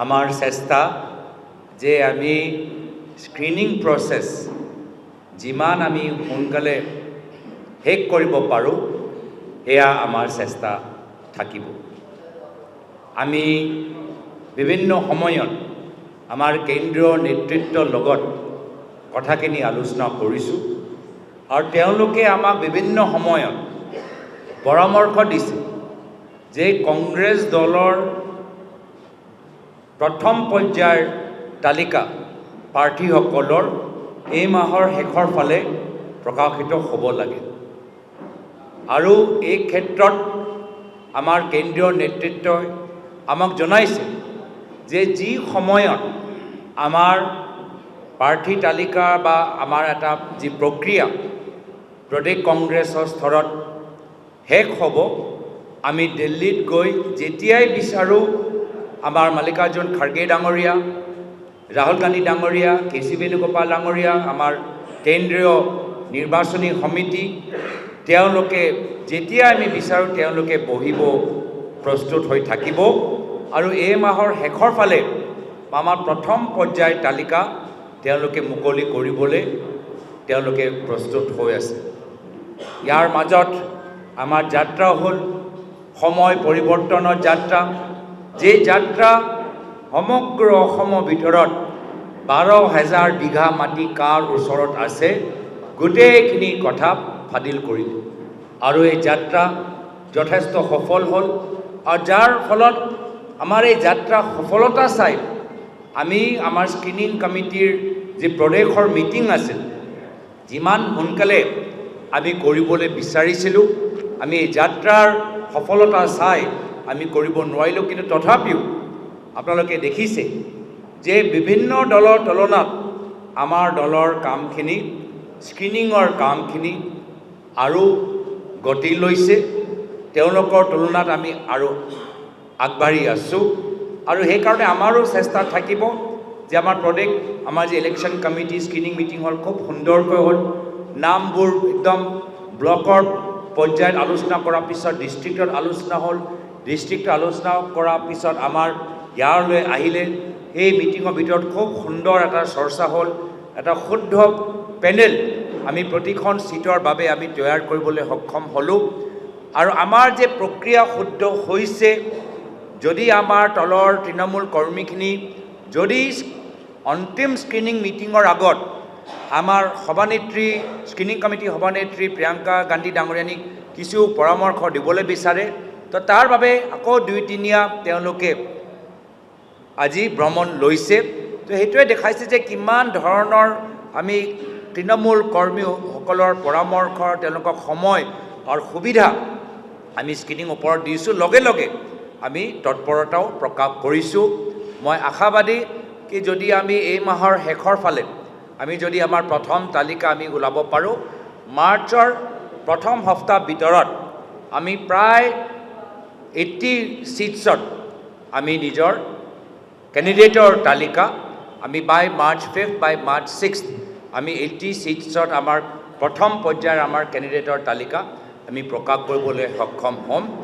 আমাৰ চেষ্টা যে আমি স্ক্ৰিনিং প্ৰচেছ যিমান আমি সোনকালে শেষ কৰিব পাৰোঁ সেয়া আমাৰ চেষ্টা থাকিব। আমি বিভিন্ন সময়ত আমাৰ কেন্দ্ৰীয় নেতৃত্বৰ লগত কথাখিনি আলোচনা কৰিছোঁ আৰু তেওঁলোকে আমাক বিভিন্ন সময়ত পৰামৰ্শ দিছে যে কংগ্ৰেছ দলৰ প্ৰথম পৰ্যায়ৰ তালিকা প্ৰাৰ্থীসকলৰ এই মাহৰ শেষৰ ফালে প্ৰকাশিত হ'ব লাগে আৰু এই ক্ষেত্ৰত আমাৰ কেন্দ্ৰীয় নেতৃত্বই আমাক জনাইছে যে যি সময়ত আমাৰ প্ৰাৰ্থী তালিকা বা আমাৰ এটা যি প্ৰক্ৰিয়া প্ৰদেশ কংগ্ৰেছৰ স্তৰত শেষ হ'ব, আমি দিল্লীত গৈ যেতিয়াই বিচাৰোঁ আমাৰ মাল্লিকাৰ্জুন খাৰ্গে ডাঙৰীয়া, ৰাহুল গান্ধী ডাঙৰীয়া, কে.চি. বেণুগোপাল ডাঙৰীয়া, আমাৰ কেন্দ্ৰীয় নিৰ্বাচনী সমিতি, তেওঁলোকে যেতিয়াই আমি বিচাৰোঁ তেওঁলোকে বহিব প্ৰস্তুত হৈ থাকিব আৰু এই মাহৰ শেষৰ ফালে আমাৰ প্ৰথম পৰ্যায়ৰ তালিকা তেওঁলোকে মুকলি কৰিবলৈ তেওঁলোকে প্ৰস্তুত হৈ আছে। ইয়াৰ মাজত আমাৰ যাত্ৰা হ'ল সময় পৰিৱৰ্তনৰ যাত্ৰা, যে যাত্ৰা সমগ্ৰ অসমৰ ভিতৰত 12,000 বিঘা মাটি কাৰ ওচৰত আছে গোটেইখিনি কথা ফাদিল কৰিলে আৰু এই যাত্ৰা যথেষ্ট সফল হ'ল আৰু যাৰ ফলত আমাৰ এই যাত্ৰা সফলতা চাই আমি আমাৰ স্ক্ৰিনিং কমিটিৰ যি প্ৰদেশৰ মিটিং আছিল যিমান সোনকালে আমি কৰিবলৈ বিচাৰিছিলোঁ, আমি এই যাত্ৰাৰ সফলতা চাই আমি কৰিব নোৱাৰিলোঁ, কিন্তু তথাপিও আপোনালোকে দেখিছে যে বিভিন্ন দলৰ তুলনাত আমাৰ দলৰ কামখিনি স্ক্ৰিনিঙৰ কামখিনি আৰু গতি লৈছে, তেওঁলোকৰ তুলনাত আমি আৰু আগবাঢ়ি আছোঁ আৰু সেইকাৰণে আমাৰো চেষ্টা থাকিব যে আমাৰ প্ৰদেশ আমাৰ যি ইলেকশ্যন কমিটি স্ক্ৰিনিং মিটিং হ'ল খুব সুন্দৰকৈ হ'ল, নামবোৰ একদম ব্লকৰ পৰ্যায়ত আলোচনা কৰাৰ পিছত ডিষ্ট্ৰিক্টত আলোচনা হ'ল, ডিষ্ট্ৰিক্টত আলোচনা কৰাৰ পিছত আমাৰ ইয়াৰলৈ আহিলে, সেই মিটিঙৰ ভিতৰত খুব সুন্দৰ এটা চৰ্চা হ'ল, এটা শুদ্ধ পেনেল আমি প্ৰতিখন ছিটৰ বাবে আমি তৈয়াৰ কৰিবলৈ সক্ষম হ'লোঁ আৰু আমাৰ যে প্ৰক্ৰিয়া শুদ্ধ হৈছে, যদি আমাৰ তলৰ তৃণমূল কৰ্মীখিনি যদি অন্তিম স্ক্ৰিনিং মিটিঙৰ আগত আমাৰ সভানেত্ৰী স্ক্ৰিনিং কমিটি সভানেত্ৰী প্ৰিয়ংকা গান্ধী ডাঙৰীয়ানীক কিছু পৰামৰ্শ দিবলৈ বিচাৰে, তো তাৰ বাবে আকৌ 2-3 তেওঁলোকে আজি ভ্ৰমণ লৈছে। তো সেইটোৱে দেখাইছে যে কিমান ধৰণৰ আমি তৃণমূল কৰ্মীসকলৰ পৰামৰ্শ, তেওঁলোকক সময় আৰু সুবিধা আমি স্ক্ৰিনিং ওপৰত দিছোঁ, লগে লগে আমি তৎপৰতাও প্ৰকাশ কৰিছোঁ। মই আশাবাদী কি যদি আমি এই মাহৰ শেষৰ ফালে আমি যদি আমাৰ প্ৰথম তালিকা আমি ওলাব পাৰোঁ, মাৰ্চৰ প্ৰথম সপ্তাহৰ ভিতৰত আমি প্ৰায় 80 ছিটছত আমি নিজৰ কেণ্ডিডেটৰ তালিকা আমি বাই মাৰ্চ 5 বাই মাৰ্চ 6 আমি 80 ছিটছত আমাৰ প্ৰথম পৰ্যায়ৰ আমাৰ কেণ্ডিডেটৰ তালিকা আমি প্ৰকাশ কৰিবলৈ সক্ষম হ'ম।